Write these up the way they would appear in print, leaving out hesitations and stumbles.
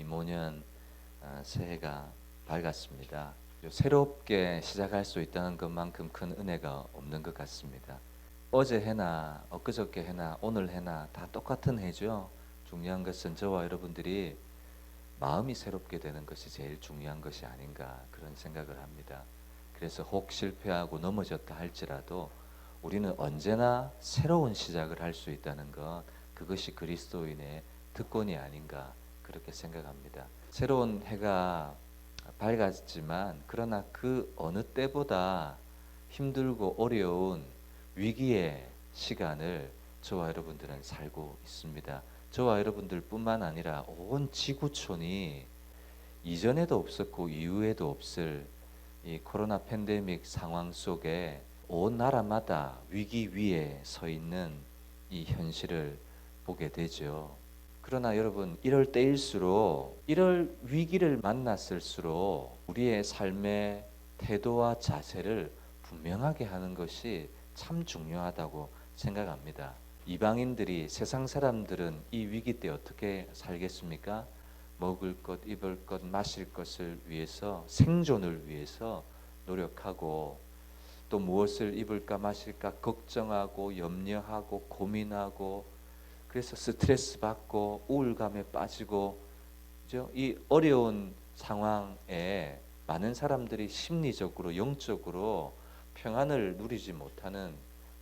이모년 새해가 밝았습니다. 새롭게 시작할 수 있다는 것만큼 큰 은혜가 없는 것 같습니다. 어제 해나 엊그저께 해나 오늘 해나 다 똑같은 해죠. 중요한 것은 저와 여러분들이 마음이 새롭게 되는 것이 제일 중요한 것이 아닌가 그런 생각을 합니다. 그래서 혹 실패하고 넘어졌다 할지라도 우리는 언제나 새로운 시작을 할 수 있다는 것, 그것이 그리스도인의 특권이 아닌가 그렇게 생각합니다. 새로운 해가 밝았지만 그러나 그 어느 때보다 힘들고 어려운 위기의 시간을 저와 여러분들은 살고 있습니다. 저와 여러분들 뿐만 아니라 온 지구촌이 이전에도 없었고 이후에도 없을 이 코로나 팬데믹 상황 속에 온 나라마다 위기 위에 서 있는 이 현실을 보게 되죠. 그러나 여러분, 이럴 때일수록, 이럴 위기를 만났을수록 우리의 삶의 태도와 자세를 분명하게 하는 것이 참 중요하다고 생각합니다. 이방인들이, 세상 사람들은 이 위기 때 어떻게 살겠습니까? 먹을 것, 입을 것, 마실 것을 위해서, 생존을 위해서 노력하고, 또 무엇을 입을까 마실까 걱정하고 염려하고 고민하고, 그래서 스트레스 받고 우울감에 빠지고, 그죠? 이 어려운 상황에 많은 사람들이 심리적으로 영적으로 평안을 누리지 못하는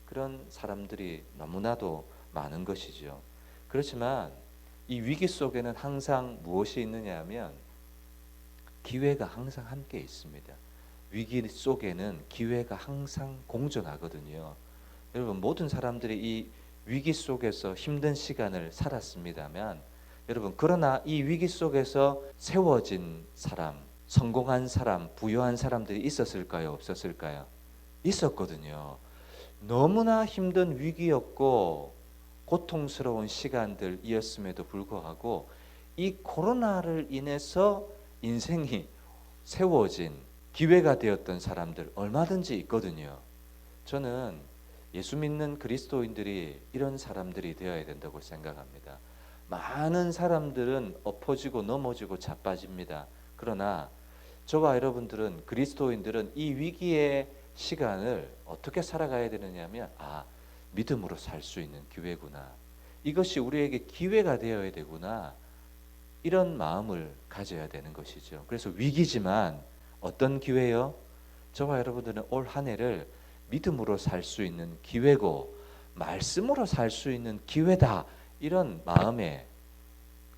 그런 사람들이 너무나도 많은 것이죠. 그렇지만 이 위기 속에는 항상 무엇이 있느냐 하면 기회가 항상 함께 있습니다. 위기 속에는 기회가 항상 공존하거든요. 여러분, 모든 사람들이 이 위기 속에서 힘든 시간을 살았습니다만, 여러분, 그러나 이 위기 속에서 세워진 사람, 성공한 사람, 부유한 사람들이 있었을까요? 없었을까요? 있었거든요. 너무나 힘든 위기였고 고통스러운 시간들이었음에도 불구하고 이 코로나를 인해서 인생이 세워진 기회가 되었던 사람들 얼마든지 있거든요. 저는 예수 믿는 그리스도인들이 이런 사람들이 되어야 된다고 생각합니다. 많은 사람들은 엎어지고 넘어지고 자빠집니다. 그러나 저와 여러분들은, 그리스도인들은 이 위기의 시간을 어떻게 살아가야 되느냐면, 믿음으로 살 수 있는 기회구나, 이것이 우리에게 기회가 되어야 되구나, 이런 마음을 가져야 되는 것이죠. 그래서 위기지만 어떤 기회요? 저와 여러분들은 올 한 해를 믿음으로 살 수 있는 기회고 말씀으로 살 수 있는 기회다, 이런 마음에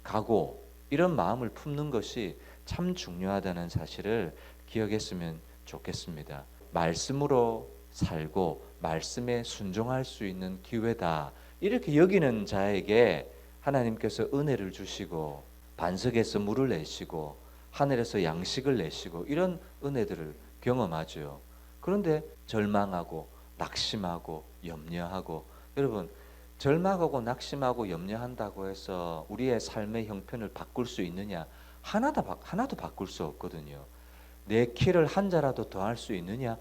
가고 이런 마음을 품는 것이 참 중요하다는 사실을 기억했으면 좋겠습니다. 말씀으로 살고 말씀에 순종할 수 있는 기회다, 이렇게 여기는 자에게 하나님께서 은혜를 주시고 반석에서 물을 내시고 하늘에서 양식을 내시고 이런 은혜들을 경험하죠. 그런데 절망하고 낙심하고 염려하고, 여러분, 절망하고 낙심하고 염려한다고 해서 우리의 삶의 형편을 바꿀 수 있느냐? 하나도 바꿀 수 없거든요. 내 키를 한 자라도 더 할 수 있느냐?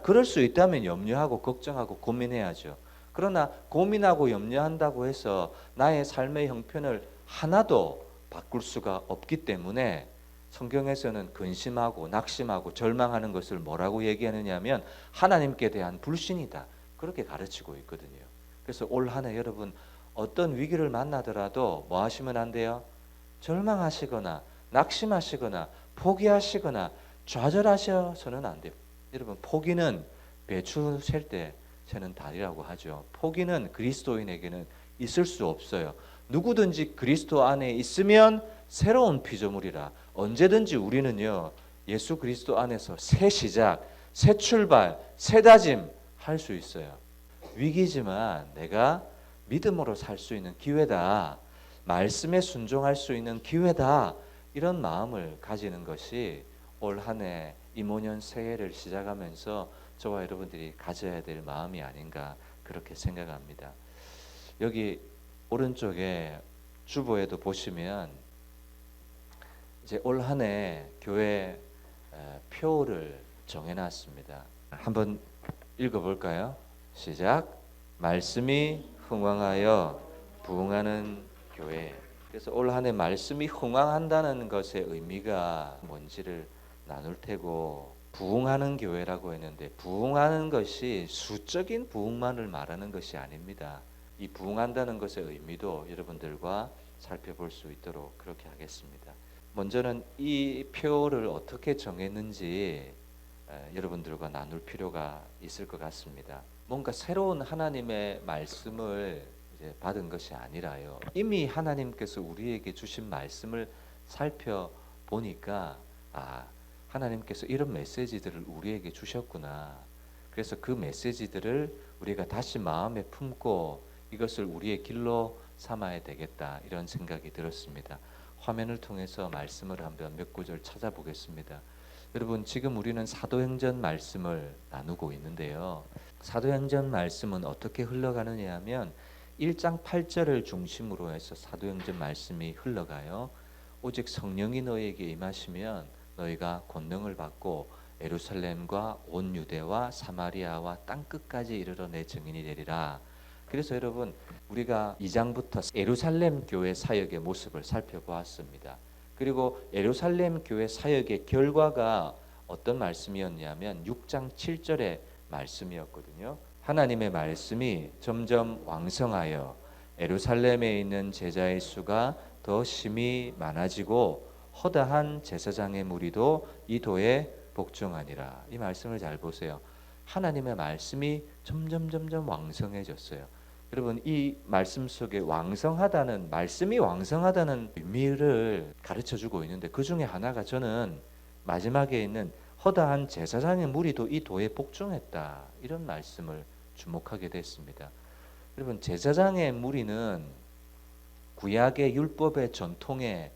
그럴 수 있다면 염려하고 걱정하고 고민해야죠. 그러나 고민하고 염려한다고 해서 나의 삶의 형편을 하나도 바꿀 수가 없기 때문에 성경에서는 근심하고 낙심하고 절망하는 것을 뭐라고 얘기하느냐 하면 하나님께 대한 불신이다, 그렇게 가르치고 있거든요. 그래서 올 한 해 여러분, 어떤 위기를 만나더라도 뭐 하시면 안 돼요? 절망하시거나 낙심하시거나 포기하시거나 좌절하셔서는 안 돼요. 여러분, 포기는 배추 셀 때 새는 달이라고 하죠. 포기는 그리스도인에게는 있을 수 없어요. 누구든지 그리스도 안에 있으면 새로운 피조물이라. 언제든지 우리는요, 예수 그리스도 안에서 새 시작, 새 출발, 새 다짐 할 수 있어요. 위기지만 내가 믿음으로 살 수 있는 기회다, 말씀에 순종할 수 있는 기회다, 이런 마음을 가지는 것이 올 한 해 이모년 새해를 시작하면서 저와 여러분들이 가져야 될 마음이 아닌가 그렇게 생각합니다. 여기 오른쪽에 주보에도 보시면 이제 올 한 해 교회 표를 정해놨습니다. 한번 읽어볼까요? 시작. 말씀이 흥왕하여 부흥하는 교회. 그래서 올 한 해 말씀이 흥왕한다는 것의 의미가 뭔지를 나눌 테고, 부흥하는 교회라고 했는데 부흥하는 것이 수적인 부흥만을 말하는 것이 아닙니다. 이 부흥한다는 것의 의미도 여러분들과 살펴볼 수 있도록 그렇게 하겠습니다. 먼저는 이 표를 어떻게 정했는지 여러분들과 나눌 필요가 있을 것 같습니다. 뭔가 새로운 하나님의 말씀을 이제 받은 것이 아니라요. 이미 하나님께서 우리에게 주신 말씀을 살펴보니까 하나님께서 이런 메시지들을 우리에게 주셨구나. 그래서 그 메시지들을 우리가 다시 마음에 품고 이것을 우리의 길로 삼아야 되겠다, 이런 생각이 들었습니다. 화면을 통해서 말씀을 한번 몇 구절 찾아보겠습니다. 여러분, 지금 우리는 사도행전 말씀을 나누고 있는데요. 사도행전 말씀은 어떻게 흘러가느냐 하면 1장 8절을 중심으로 해서 사도행전 말씀이 흘러가요. 오직 성령이 너희에게 임하시면 너희가 권능을 받고 예루살렘과 온 유대와 사마리아와 땅 끝까지 이르러 내 증인이 되리라. 그래서 여러분, 우리가 2장부터 예루살렘 교회 사역의 모습을 살펴보았습니다. 그리고 예루살렘 교회 사역의 결과가 어떤 말씀이었냐면 6장 7절의 말씀이었거든요. 하나님의 말씀이 점점 왕성하여 예루살렘에 있는 제자의 수가 더 심히 많아지고 허다한 제사장의 무리도 이 도에 복종하니라. 이 말씀을 잘 보세요. 하나님의 말씀이 점점 왕성해졌어요. 여러분, 이 말씀 속에 왕성하다는, 말씀이 왕성하다는 의미를 가르쳐주고 있는데, 그 중에 하나가 저는 마지막에 있는 허다한 제사장의 무리도 이 도에 복종했다, 이런 말씀을 주목하게 됐습니다. 여러분, 제사장의 무리는 구약의 율법의 전통에,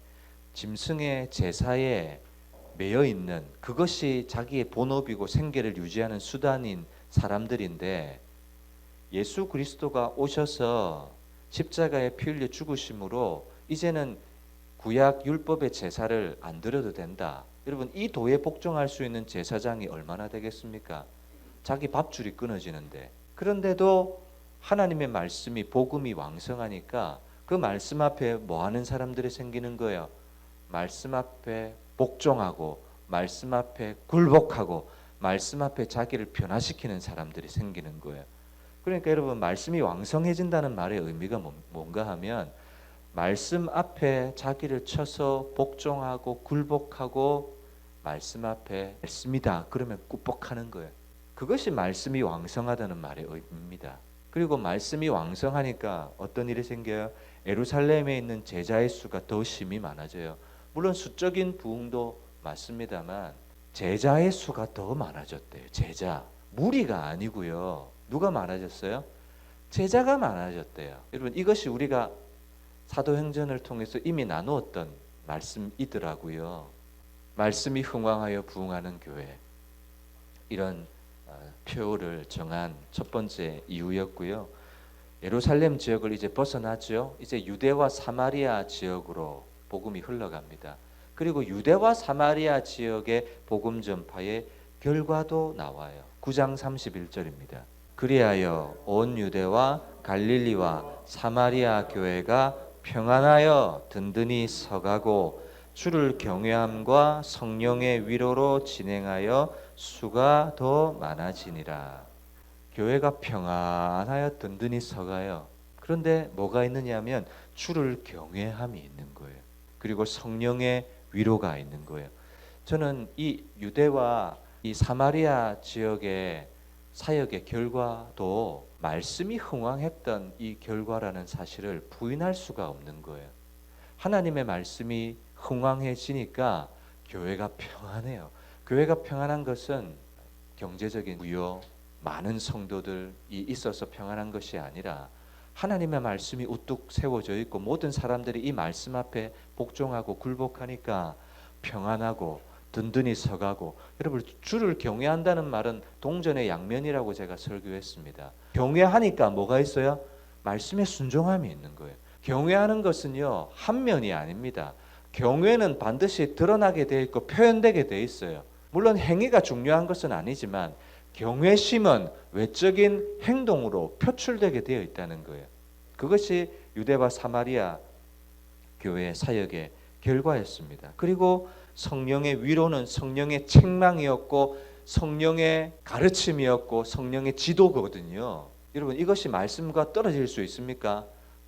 짐승의 제사에 매여 있는, 그것이 자기의 본업이고 생계를 유지하는 수단인 사람들인데, 예수 그리스도가 오셔서 십자가에 피 흘려 죽으심으로 이제는 구약 율법의 제사를 안 드려도 된다. 여러분, 이 도에 복종할 수 있는 제사장이 얼마나 되겠습니까? 자기 밥줄이 끊어지는데. 그런데도 하나님의 말씀이, 복음이 왕성하니까 그 말씀 앞에 뭐 하는 사람들이 생기는 거예요? 말씀 앞에 복종하고, 말씀 앞에 굴복하고, 말씀 앞에 자기를 변화시키는 사람들이 생기는 거예요. 그러니까 여러분, 말씀이 왕성해진다는 말의 의미가 뭔가 하면, 말씀 앞에 자기를 쳐서 복종하고 굴복하고 말씀 앞에 말씀이다 그러면 굽복하는 거예요. 그것이 말씀이 왕성하다는 말의 의미입니다. 그리고 말씀이 왕성하니까 어떤 일이 생겨요? 예루살렘에 있는 제자의 수가 더 심히 많아져요. 물론 수적인 부흥도 맞습니다만 제자의 수가 더 많아졌대요. 제자, 무리가 아니고요. 누가 많아졌어요? 제자가 많아졌대요. 여러분, 이것이 우리가 사도행전을 통해서 이미 나누었던 말씀이더라고요. 말씀이 흥왕하여 부흥하는 교회, 이런 표를 정한 첫 번째 이유였고요. 예루살렘 지역을 이제 벗어나죠. 이제 유대와 사마리아 지역으로 복음이 흘러갑니다. 그리고 유대와 사마리아 지역의 복음 전파의 결과도 나와요. 9장 31절입니다. 그리하여 온 유대와 갈릴리와 사마리아 교회가 평안하여 든든히 서가고 주를 경외함과 성령의 위로로 진행하여 수가 더 많아지니라. 교회가 평안하여 든든히 서가요. 그런데 뭐가 있느냐면 주를 경외함이 있는 거예요. 그리고 성령의 위로가 있는 거예요. 저는 이 유대와 이 사마리아 지역의 사역의 결과도 말씀이 흥왕했던 이 결과라는 사실을 부인할 수가 없는 거예요. 하나님의 말씀이 흥왕해지니까 교회가 평안해요. 교회가 평안한 것은 경제적인 부여, 많은 성도들이 있어서 평안한 것이 아니라 하나님의 말씀이 우뚝 세워져 있고 모든 사람들이 이 말씀 앞에 복종하고 굴복하니까 평안하고 든든히 서가고. 여러분, 주를 경외한다는 말은 동전의 양면이라고 제가 설교했습니다. 경외하니까 뭐가 있어요? 말씀에 순종함이 있는 거예요. 경외하는 것은요, 한 면이 아닙니다. 경외는 반드시 드러나게 돼 있고 표현되게 돼 있어요. 물론 행위가 중요한 것은 아니지만 경외심은 외적인 행동으로 표출되게 되어 있다는 거예요. 그것이 유대와 사마리아 교회 사역의 결과였습니다. 그리고 성령의 위로는 성령의 책망이었고 성령의 가르침이었고 성령의 지도거든요. 여러분 이것이 말씀과 떨어질 수 있습니까?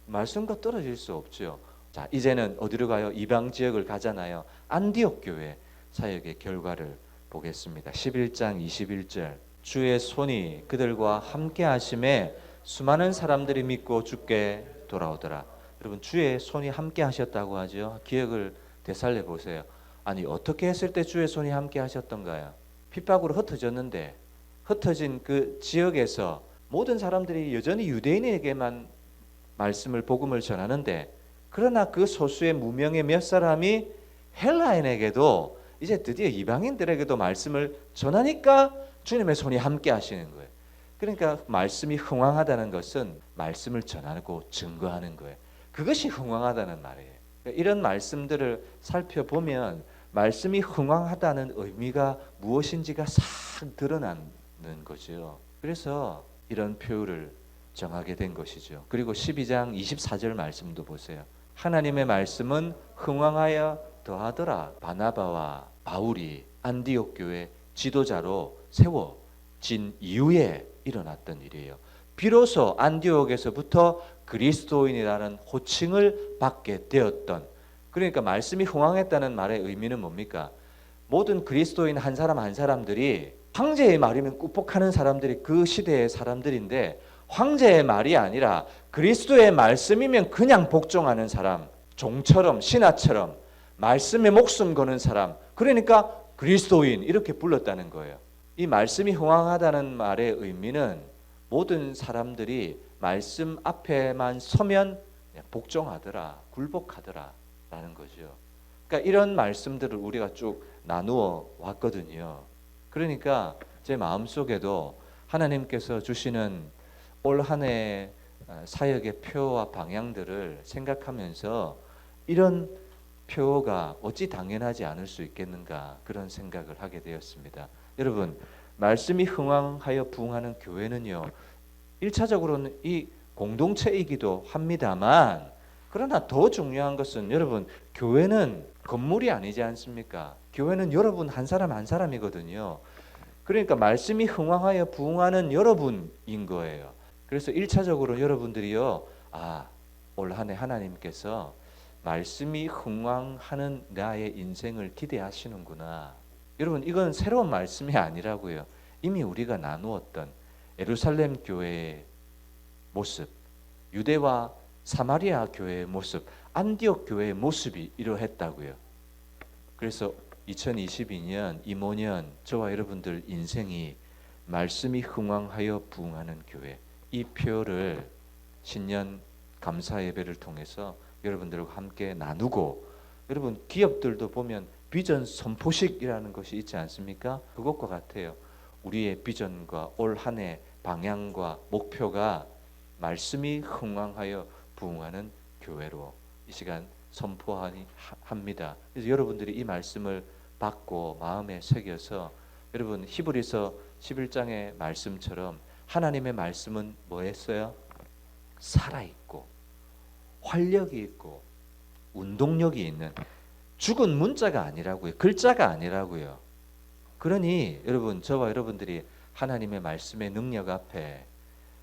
말씀과 떨어질 수 없죠. 자, 이제는 어디로 가요? 이방 지역을 가잖아요. 안디옥 교회 사역의 결과를 보겠습니다. 11장 21절 주의 손이 그들과 함께 하심에 수많은 사람들이 믿고 주께 돌아오더라. 여러분 주의 손이 함께 하셨다고 하죠. 기억을 되살려 보세요. 아니 어떻게 했을 때 주의 손이 함께 하셨던가요? 핍박으로 흩어졌는데 흩어진 그 지역에서 모든 사람들이 여전히 유대인에게만 말씀을 복음을 전하는데 그러나 그 소수의 무명의 몇 사람이 헬라인에게도 이제 드디어 이방인들에게도 말씀을 전하니까 주님의 손이 함께 하시는 거예요. 그러니까 말씀이 흥왕하다는 것은 말씀을 전하고 증거하는 거예요. 그것이 흥왕하다는 말이에요. 그러니까 이런 말씀들을 살펴보면 말씀이 흥왕하다는 의미가 무엇인지가 싹 드러나는 거죠. 그래서 이런 표현을 정하게 된 것이죠. 그리고 12장 24절 말씀도 보세요. 하나님의 말씀은 흥왕하여 더하더라. 바나바와 바울이 안디옥 교회 지도자로 세워진 이후에 일어났던 일이에요. 비로소 안디옥에서부터 그리스도인이라는 호칭을 받게 되었던, 그러니까 말씀이 흥왕했다는 말의 의미는 뭡니까? 모든 그리스도인 한 사람 한 사람들이 황제의 말이면 꾹복하는 사람들이 그 시대의 사람들인데 황제의 말이 아니라 그리스도의 말씀이면 그냥 복종하는 사람, 종처럼 신하처럼 말씀에 목숨 거는 사람, 그러니까 그리스도인 이렇게 불렀다는 거예요. 이 말씀이 흥왕하다는 말의 의미는 모든 사람들이 말씀 앞에만 서면 복종하더라, 굴복하더라 라는 거죠. 그러니까 이런 말씀들을 우리가 쭉 나누어 왔거든요. 그러니까 제 마음속에도 하나님께서 주시는 올 한 해 사역의 표와 방향들을 생각하면서 이런 표가 어찌 당연하지 않을 수 있겠는가 그런 생각을 하게 되었습니다. 여러분 말씀이 흥왕하여 부흥하는 교회는요 1차적으로는 이 공동체이기도 합니다만 그러나 더 중요한 것은 여러분 교회는 건물이 아니지 않습니까? 교회는 여러분 한 사람 한 사람이거든요. 그러니까 말씀이 흥왕하여 부흥하는 여러분인 거예요. 그래서 1차적으로 여러분들이요 올 한 해 하나님께서 말씀이 흥왕하는 나의 인생을 기대하시는구나. 여러분 이건 새로운 말씀이 아니라고요. 이미 우리가 나누었던 예루살렘 교회의 모습, 유대와 사마리아 교회의 모습, 안디옥 교회의 모습이 이러했다고요. 그래서 2022년 이모년 저와 여러분들 인생이 말씀이 흥왕하여 부흥하는 교회, 이 표를 신년 감사 예배를 통해서 여러분들과 함께 나누고, 여러분 기업들도 보면 비전 선포식이라는 것이 있지 않습니까? 그것과 같아요. 우리의 비전과 올 한 해 방향과 목표가 말씀이 흥왕하여 부흥하는 교회로 이 시간 선포합니다. 그래서 여러분들이 이 말씀을 받고 마음에 새겨서 여러분 히브리서 11장의 말씀처럼 하나님의 말씀은 뭐였어요? 살아있고 활력이 있고 운동력이 있는 죽은 문자가 아니라고요. 글자가 아니라고요. 그러니 여러분 저와 여러분들이 하나님의 말씀의 능력 앞에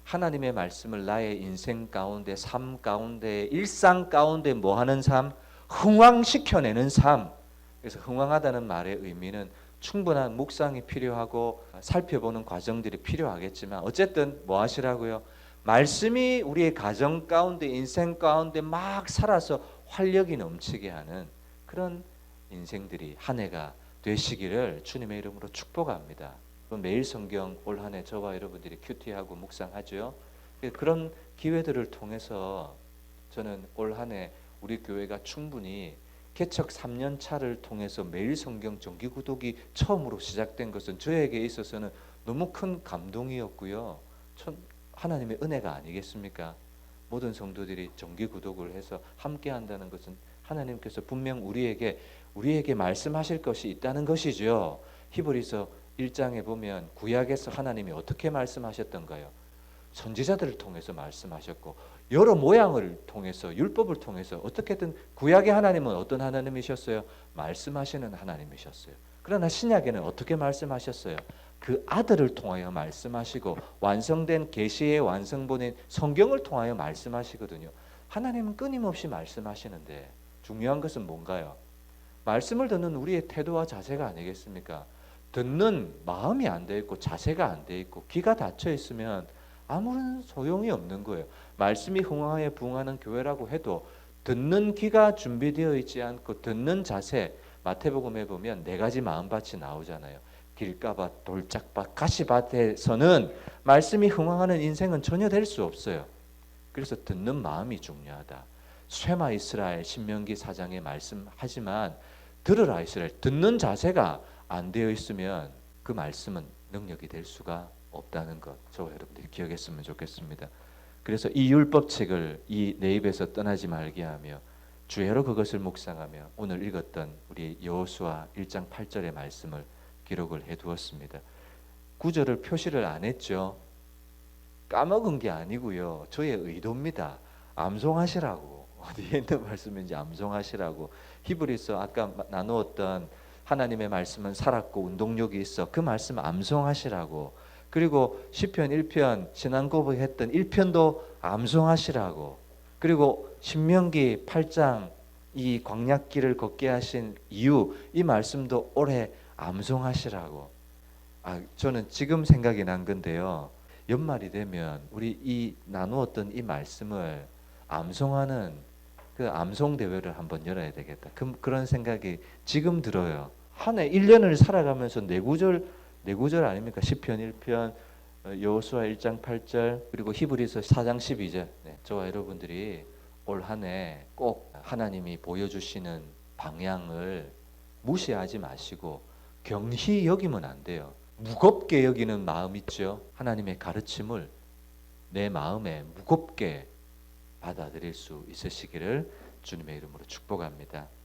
하나님의 말씀을 나의 인생 가운데 삶 가운데 일상 가운데 뭐하는 삶? 흥왕시켜내는 삶. 그래서 흥왕하다는 말의 의미는 충분한 묵상이 필요하고 살펴보는 과정들이 필요하겠지만 어쨌든 뭐 하시라고요? 말씀이 우리의 가정 가운데 인생 가운데 막 살아서 활력이 넘치게 하는 그런 인생들이 한 해가 되시기를 주님의 이름으로 축복합니다. 매일 성경 올 한 해 저와 여러분들이 큐티하고 묵상하죠. 그런 기회들을 통해서 저는 올 한 해 우리 교회가 충분히 개척 3년 차를 통해서 매일 성경 정기 구독이 처음으로 시작된 것은 저에게 있어서는 너무 큰 감동이었고요. 하나님의 은혜가 아니겠습니까? 모든 성도들이 정기 구독을 해서 함께 한다는 것은 하나님께서 분명 우리에게 말씀하실 것이 있다는 것이죠. 히브리서 1장에 보면 구약에서 하나님이 어떻게 말씀하셨던가요? 선지자들을 통해서 말씀하셨고 여러 모양을 통해서 율법을 통해서 어떻게든 구약의 하나님은 어떤 하나님이셨어요? 말씀하시는 하나님이셨어요. 그러나 신약에는 어떻게 말씀하셨어요? 그 아들을 통하여 말씀하시고 완성된 계시의 완성본인 성경을 통하여 말씀하시거든요. 하나님은 끊임없이 말씀하시는데 중요한 것은 뭔가요? 말씀을 듣는 우리의 태도와 자세가 아니겠습니까? 듣는 마음이 안 돼 있고 자세가 안 돼 있고 귀가 닫혀 있으면 아무런 소용이 없는 거예요. 말씀이 흥황하여 부흥하는 교회라고 해도 듣는 귀가 준비되어 있지 않고 듣는 자세, 마태복음에 보면 네 가지 마음밭이 나오잖아요. 길가밭, 돌짝밭, 가시밭에서는 말씀이 흥황하는 인생은 전혀 될 수 없어요. 그래서 듣는 마음이 중요하다. 쇠마 이스라엘 신명기 4장에 말씀하지만 들으라 이스라엘, 듣는 자세가 안 되어 있으면 그 말씀은 능력이 될 수가 없다는 것, 저와 여러분들이 기억했으면 좋겠습니다. 그래서 이 율법책을 이 내 입에서 떠나지 말게 하며 주야로 그것을 묵상하며 오늘 읽었던 우리 여호수아 1장 8절의 말씀을 기록을 해두었습니다. 9절을 표시를 안 했죠. 까먹은 게 아니고요. 저의 의도입니다. 암송하시라고. 어디에 있는 말씀인지 암송하시라고. 히브리서 아까 나누었던 하나님의 말씀은 살았고 운동력이 있어. 그 말씀 암송하시라고. 그리고 시편 1편 지난 고백했던 1편도 암송하시라고. 그리고 신명기 8장 이 광야길을 걷게 하신 이유 이 말씀도 오래 암송하시라고. 저는 지금 생각이 난 건데요. 연말이 되면 우리 이 나누었던 이 말씀을 암송하는 그 암송 대회를 한번 열어야 되겠다. 그런 생각이 지금 들어요. 한 해 1년을 살아가면서 네 구절 아닙니까? 시편 1편, 여호수아 1장 8절, 그리고 히브리서 4장 12절. 네, 저와 여러분들이 올 한 해 꼭 하나님이 보여주시는 방향을 무시하지 마시고 경히 여기면 안 돼요. 무겁게 여기는 마음 있죠. 하나님의 가르침을 내 마음에 무겁게 받아들일 수 있으시기를 주님의 이름으로 축복합니다.